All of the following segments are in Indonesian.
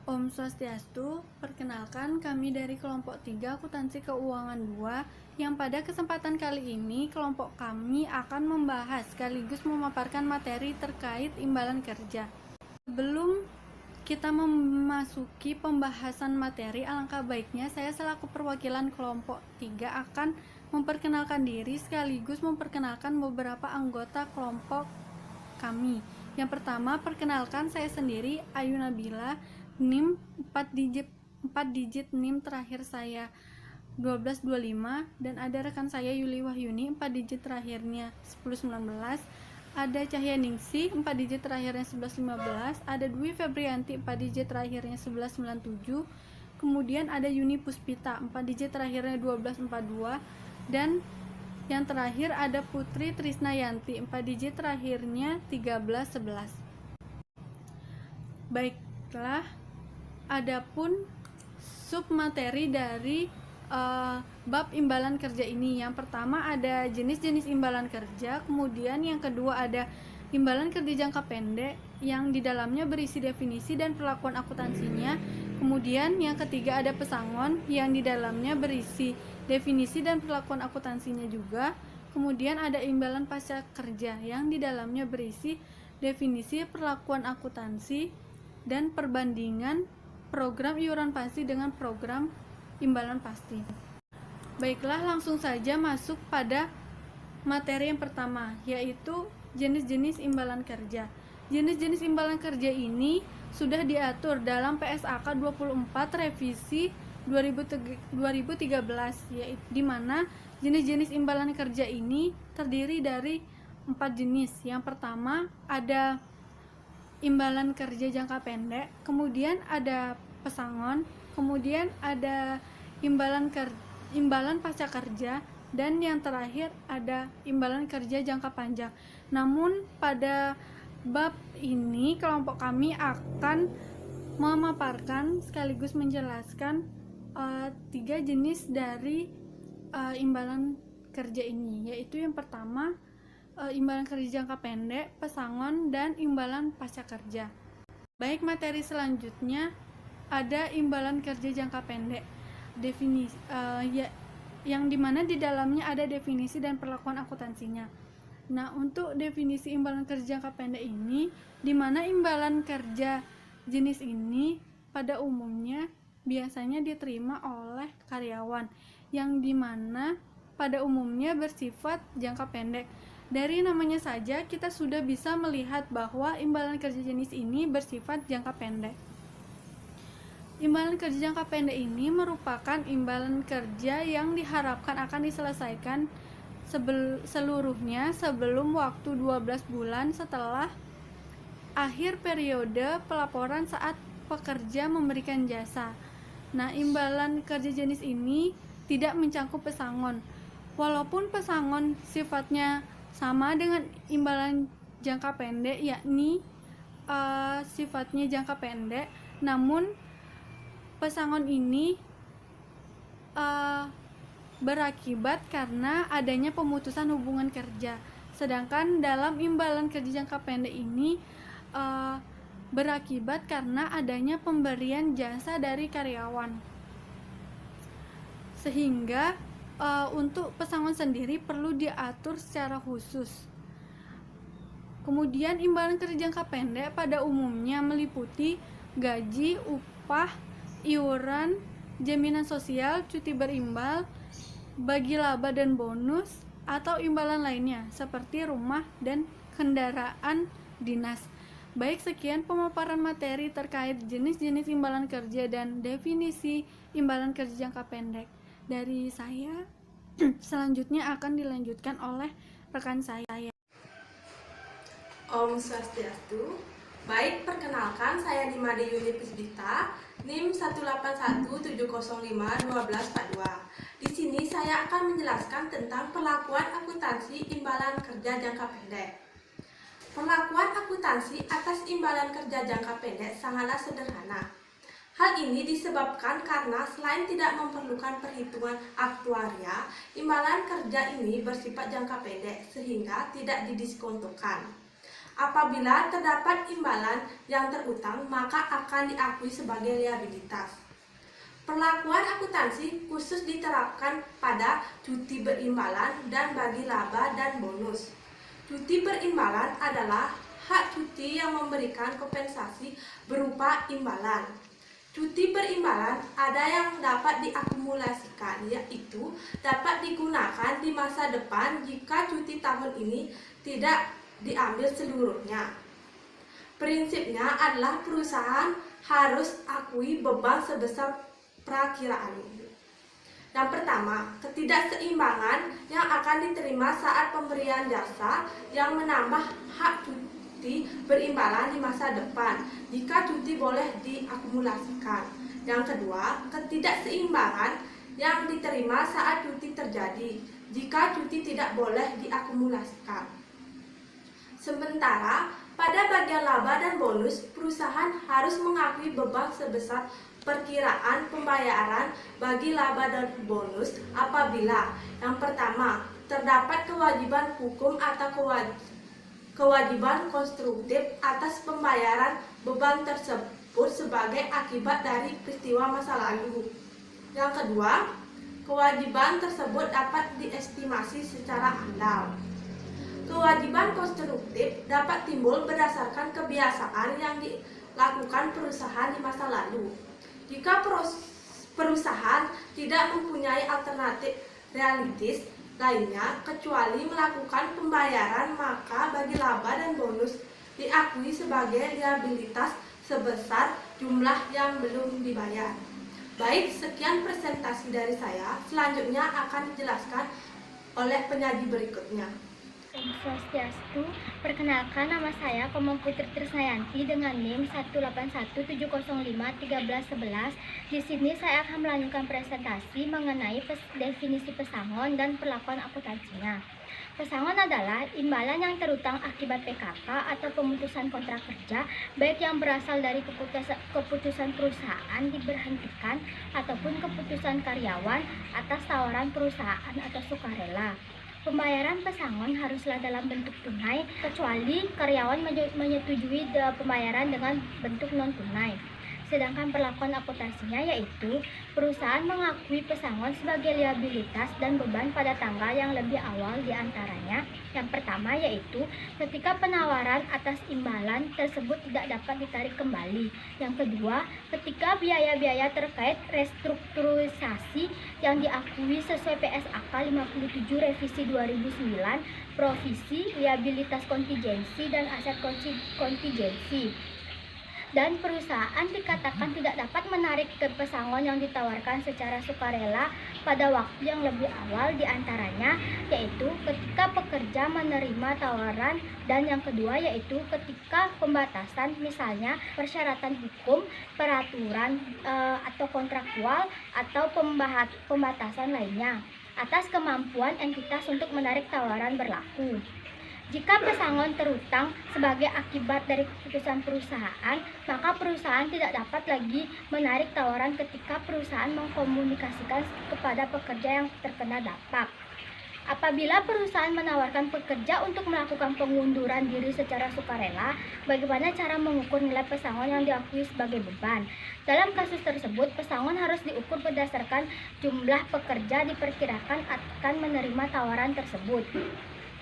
Om Swastiastu, perkenalkan kami dari kelompok 3 akuntansi keuangan 2 yang pada kesempatan kali ini kelompok kami akan membahas sekaligus memaparkan materi terkait imbalan kerja. Sebelum kita memasuki pembahasan materi, alangkah baiknya saya selaku perwakilan kelompok 3 akan memperkenalkan diri sekaligus memperkenalkan beberapa anggota kelompok kami. Yang pertama, perkenalkan saya sendiri, Ayu Nabila, NIM 4 digit NIM terakhir saya 1225, dan ada rekan saya Yuli Wahyuni 4 digit terakhirnya 1019, ada Cahya Ningsi 4 digit terakhirnya 1115, ada Dwi Febrianti 4 digit terakhirnya 1197, kemudian ada Yuni Puspita 4 digit terakhirnya 1242, dan yang terakhir ada Putri Trisnayanti 4 digit terakhirnya 1311. Baiklah, adapun submateri dari bab imbalan kerja ini. Yang pertama ada jenis-jenis imbalan kerja, kemudian yang kedua ada imbalan kerja jangka pendek yang di dalamnya berisi definisi dan perlakuan akuntansinya. Kemudian yang ketiga ada pesangon yang di dalamnya berisi definisi dan perlakuan akuntansinya juga. Kemudian ada imbalan pasca kerja yang di dalamnya berisi definisi, perlakuan akuntansi, dan perbandingan program iuran pasti dengan program imbalan pasti. Baiklah, langsung saja masuk pada materi yang pertama, yaitu jenis-jenis imbalan kerja. Jenis-jenis imbalan kerja ini sudah diatur dalam PSAK 24 revisi 2013, yaitu di mana jenis-jenis imbalan kerja ini terdiri dari 4 jenis. Yang pertama ada imbalan kerja jangka pendek, kemudian ada pesangon, kemudian ada imbalan pasca kerja, dan yang terakhir ada imbalan kerja jangka panjang. Namun pada bab ini kelompok kami akan memaparkan sekaligus menjelaskan 3 jenis dari imbalan kerja ini, yaitu yang pertama imbalan kerja jangka pendek, pesangon, dan imbalan pasca kerja. Baik, materi selanjutnya ada imbalan kerja jangka pendek, definisi yang dimana di dalamnya ada definisi dan perlakuan akuntansinya. Nah, untuk definisi imbalan kerja jangka pendek ini, di mana imbalan kerja jenis ini pada umumnya biasanya diterima oleh karyawan, yang dimana pada umumnya bersifat jangka pendek. Dari namanya saja kita sudah bisa melihat bahwa imbalan kerja jenis ini bersifat jangka pendek. Imbalan kerja jangka pendek ini merupakan imbalan kerja yang diharapkan akan diselesaikan seluruhnya sebelum waktu 12 bulan setelah akhir periode pelaporan saat pekerja memberikan jasa. Nah, imbalan kerja jenis ini tidak mencangkup pesangon. Walaupun pesangon sifatnya sama dengan imbalan jangka pendek, yakni sifatnya jangka pendek, namun pesangon ini berakibat karena adanya pemutusan hubungan kerja. Sedangkan dalam imbalan kerja jangka pendek ini berakibat karena adanya pemberian jasa dari karyawan. Sehingga untuk pesangon sendiri perlu diatur secara khusus. Kemudian imbalan kerja jangka pendek pada umumnya meliputi gaji, upah, iuran, jaminan sosial, cuti berimbal, bagi laba dan bonus, atau imbalan lainnya seperti rumah dan kendaraan dinas. Baik, sekian pemaparan materi terkait jenis-jenis imbalan kerja dan definisi imbalan kerja jangka pendek dari saya. Selanjutnya akan dilanjutkan oleh rekan saya. Om Swastiastu. Baik, perkenalkan saya Dimade Yuni Puspita, NIM 18170521242. Di sini saya akan menjelaskan tentang perlakuan akuntansi imbalan kerja jangka pendek. Perlakuan akuntansi atas imbalan kerja jangka pendek sangatlah sederhana. Hal ini disebabkan karena selain tidak memerlukan perhitungan aktuaria, imbalan kerja ini bersifat jangka pendek sehingga tidak didiskontokan. Apabila terdapat imbalan yang terutang, maka akan diakui sebagai liabilitas. Perlakuan akuntansi khusus diterapkan pada cuti berimbalan dan bagi laba dan bonus. Cuti berimbalan adalah hak cuti yang memberikan kompensasi berupa imbalan. Cuti berimbalan ada yang dapat diakumulasikan, yaitu dapat digunakan di masa depan jika cuti tahun ini tidak diambil seluruhnya. Prinsipnya adalah perusahaan harus akui beban sebesar perakiraan. Yang pertama, ketidakseimbangan yang akan diterima saat pemberian jasa yang menambah hak cuti berimbalan di masa depan jika cuti boleh diakumulasikan. Yang kedua, ketidakseimbangan yang diterima saat cuti terjadi jika cuti tidak boleh diakumulasikan. Sementara pada bagian laba dan bonus, perusahaan harus mengakui beban sebesar perkiraan pembayaran bagi laba dan bonus apabila yang pertama, terdapat kewajiban hukum atau kewajiban konstruktif atas pembayaran beban tersebut sebagai akibat dari peristiwa masa lalu. Yang kedua, kewajiban tersebut dapat diestimasi secara andal. Kewajiban konstruktif dapat timbul berdasarkan kebiasaan yang dilakukan perusahaan di masa lalu. Jika perusahaan tidak mempunyai alternatif realistis lainnya kecuali melakukan pembayaran, maka bagi laba dan bonus diakui sebagai liabilitas sebesar jumlah yang belum dibayar. Baik, sekian presentasi dari saya. Selanjutnya akan dijelaskan oleh penyaji berikutnya. Om Swastiastu, perkenalkan nama saya Komang Putri Trisnayanti dengan NIM 181705311. Di sini saya akan melanjutkan presentasi mengenai definisi pesangon dan perlakuan akuntansinya. Pesangon adalah imbalan yang terutang akibat PKK atau pemutusan kontrak kerja, baik yang berasal dari keputusan perusahaan diberhentikan ataupun keputusan karyawan atas tawaran perusahaan atau sukarela. Pembayaran pesangon haruslah dalam bentuk tunai, kecuali karyawan menyetujui pembayaran dengan bentuk non-tunai. Sedangkan perlakuan akuntansinya yaitu perusahaan mengakui pesangon sebagai liabilitas dan beban pada tanggal yang lebih awal diantaranya. Yang pertama yaitu ketika penawaran atas imbalan tersebut tidak dapat ditarik kembali. Yang kedua, ketika biaya-biaya terkait restrukturisasi yang diakui sesuai PSAK 57 Revisi 2009, provisi, liabilitas kontingensi, dan aset kontingensi. Dan perusahaan dikatakan tidak dapat menarik ke pesangon yang ditawarkan secara sukarela pada waktu yang lebih awal, diantaranya yaitu ketika pekerja menerima tawaran, dan yang kedua yaitu ketika pembatasan, misalnya persyaratan hukum, peraturan atau kontraktual atau pembatasan lainnya atas kemampuan entitas untuk menarik tawaran berlaku. Jika pesangon terutang sebagai akibat dari keputusan perusahaan, maka perusahaan tidak dapat lagi menarik tawaran ketika perusahaan mengkomunikasikan kepada pekerja yang terkena dampak. Apabila perusahaan menawarkan pekerja untuk melakukan pengunduran diri secara sukarela, bagaimana cara mengukur nilai pesangon yang diakui sebagai beban? Dalam kasus tersebut, pesangon harus diukur berdasarkan jumlah pekerja diperkirakan akan menerima tawaran tersebut.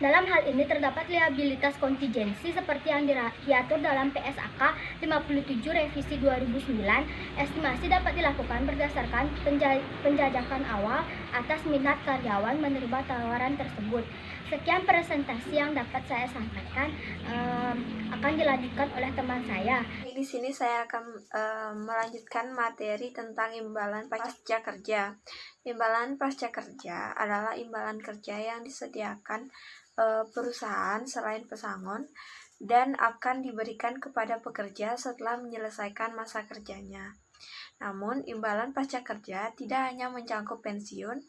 Dalam hal ini terdapat liabilitas kontingensi seperti yang diatur dalam PSAK 57 Revisi 2009. Estimasi dapat dilakukan berdasarkan penjajakan awal atas minat karyawan menerima tawaran tersebut. Sekian presentasi yang dapat saya sampaikan, akan dilanjutkan oleh teman saya. Di sini saya akan melanjutkan materi tentang imbalan pasca kerja. Imbalan pasca kerja adalah imbalan kerja yang disediakan perusahaan selain pesangon dan akan diberikan kepada pekerja setelah menyelesaikan masa kerjanya. Namun, imbalan pasca kerja tidak hanya mencakup pensiun,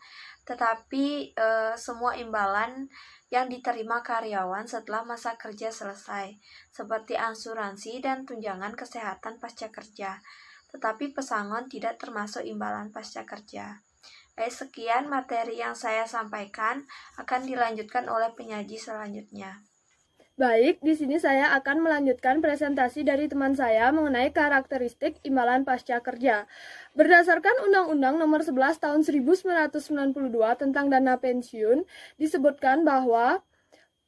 tetapi semua imbalan yang diterima karyawan setelah masa kerja selesai, seperti asuransi dan tunjangan kesehatan pasca kerja. Tetapi pesangon tidak termasuk imbalan pasca kerja. Sekian materi yang saya sampaikan, akan dilanjutkan oleh penyaji selanjutnya. Baik, di sini saya akan melanjutkan presentasi dari teman saya mengenai karakteristik imbalan pasca kerja. Berdasarkan Undang-Undang Nomor 11 Tahun 1992 tentang dana pensiun, disebutkan bahwa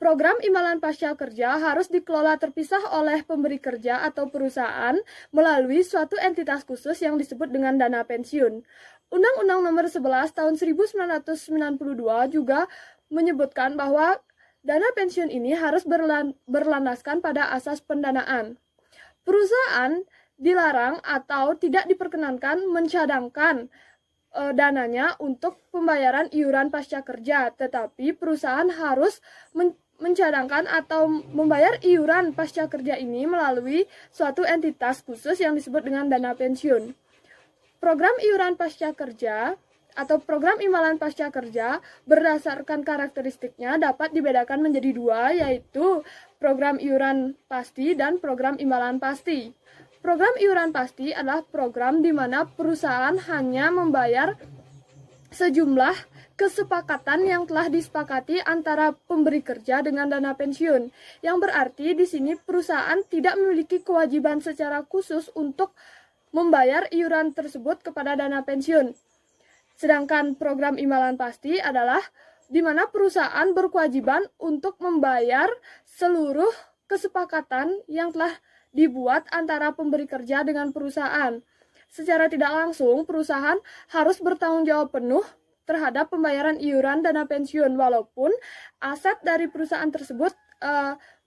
program imbalan pasca kerja harus dikelola terpisah oleh pemberi kerja atau perusahaan melalui suatu entitas khusus yang disebut dengan dana pensiun. Undang-Undang Nomor 11 Tahun 1992 juga menyebutkan bahwa dana pensiun ini harus berlandaskan pada asas pendanaan. Perusahaan dilarang atau tidak diperkenankan mencadangkan dananya untuk pembayaran iuran pasca kerja, tetapi perusahaan harus mencadangkan atau membayar iuran pasca kerja ini melalui suatu entitas khusus yang disebut dengan dana pensiun. Program iuran pasca kerja atau program imbalan pasca kerja berdasarkan karakteristiknya dapat dibedakan menjadi dua, yaitu program iuran pasti dan program imbalan pasti. Program iuran pasti adalah program di mana perusahaan hanya membayar sejumlah kesepakatan yang telah disepakati antara pemberi kerja dengan dana pensiun, yang berarti di sini perusahaan tidak memiliki kewajiban secara khusus untuk membayar iuran tersebut kepada dana pensiun. Sedangkan program imbalan pasti adalah di mana perusahaan berkewajiban untuk membayar seluruh kesepakatan yang telah dibuat antara pemberi kerja dengan perusahaan. Secara tidak langsung, perusahaan harus bertanggung jawab penuh terhadap pembayaran iuran dana pensiun, walaupun aset dari perusahaan tersebut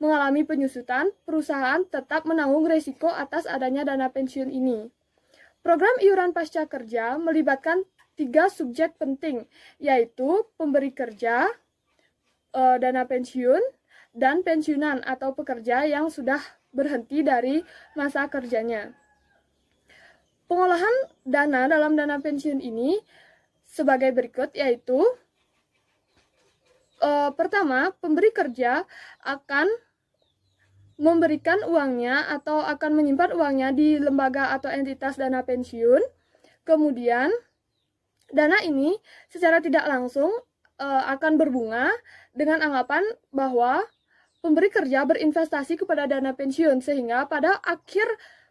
mengalami penyusutan, perusahaan tetap menanggung risiko atas adanya dana pensiun ini. Program iuran pasca kerja melibatkan 3 subjek penting, yaitu pemberi kerja, dana pensiun, dan pensiunan atau pekerja yang sudah berhenti dari masa kerjanya. Pengolahan dana dalam dana pensiun ini sebagai berikut, yaitu pertama, pemberi kerja akan memberikan uangnya atau akan menyimpan uangnya di lembaga atau entitas dana pensiun. Kemudian dana ini secara tidak langsung akan berbunga dengan anggapan bahwa pemberi kerja berinvestasi kepada dana pensiun, sehingga pada akhir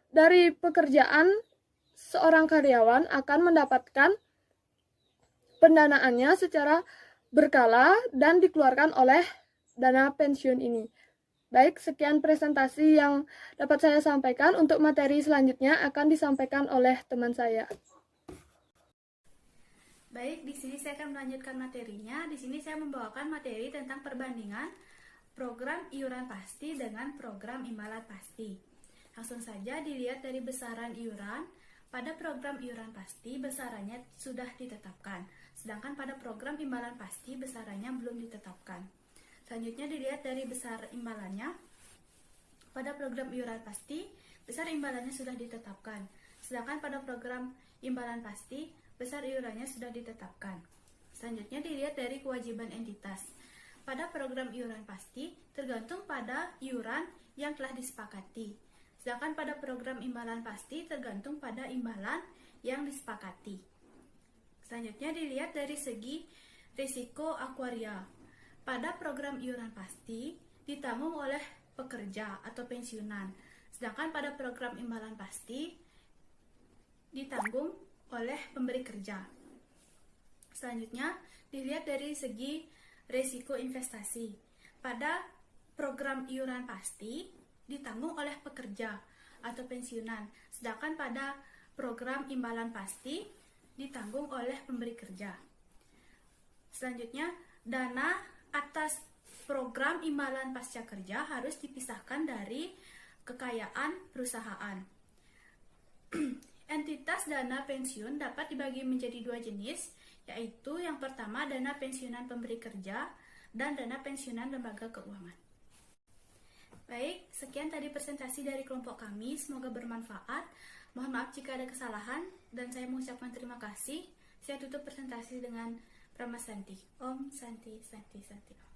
dari pekerjaan seorang karyawan akan mendapatkan pendanaannya secara berkala dan dikeluarkan oleh dana pensiun ini. Baik, sekian presentasi yang dapat saya sampaikan. Untuk materi selanjutnya akan disampaikan oleh teman saya. Baik, di sini saya akan melanjutkan materinya. Di sini saya membawakan materi tentang perbandingan program iuran pasti dengan program imbalan pasti. Langsung saja dilihat dari besaran iuran. Pada program iuran pasti besarannya sudah ditetapkan, sedangkan pada program imbalan pasti besarannya belum ditetapkan. Selanjutnya dilihat dari besar imbalannya. Pada program iuran pasti, besar imbalannya sudah ditetapkan, sedangkan pada program imbalan pasti besar iurannya sudah ditetapkan. Selanjutnya dilihat dari kewajiban entitas. Pada program iuran pasti tergantung pada iuran yang telah disepakati, sedangkan pada program imbalan pasti tergantung pada imbalan yang disepakati. Selanjutnya dilihat dari segi risiko aktuaria. Pada program iuran pasti ditanggung oleh pekerja atau pensiunan, sedangkan pada program imbalan pasti ditanggung oleh pemberi kerja. Selanjutnya dilihat dari segi risiko investasi. Pada program iuran pasti ditanggung oleh pekerja atau pensiunan, sedangkan pada program imbalan pasti ditanggung oleh pemberi kerja. Selanjutnya, dana atas program imbalan pasca kerja harus dipisahkan dari kekayaan perusahaan. Entitas dana pensiun dapat dibagi menjadi 2 jenis, yaitu yang pertama dana pensiunan pemberi kerja dan dana pensiunan lembaga keuangan. Baik, sekian tadi presentasi dari kelompok kami, semoga bermanfaat. Mohon maaf jika ada kesalahan dan saya mengucapkan terima kasih. Saya tutup presentasi dengan Prama Santi. Om Santi Santi Santi.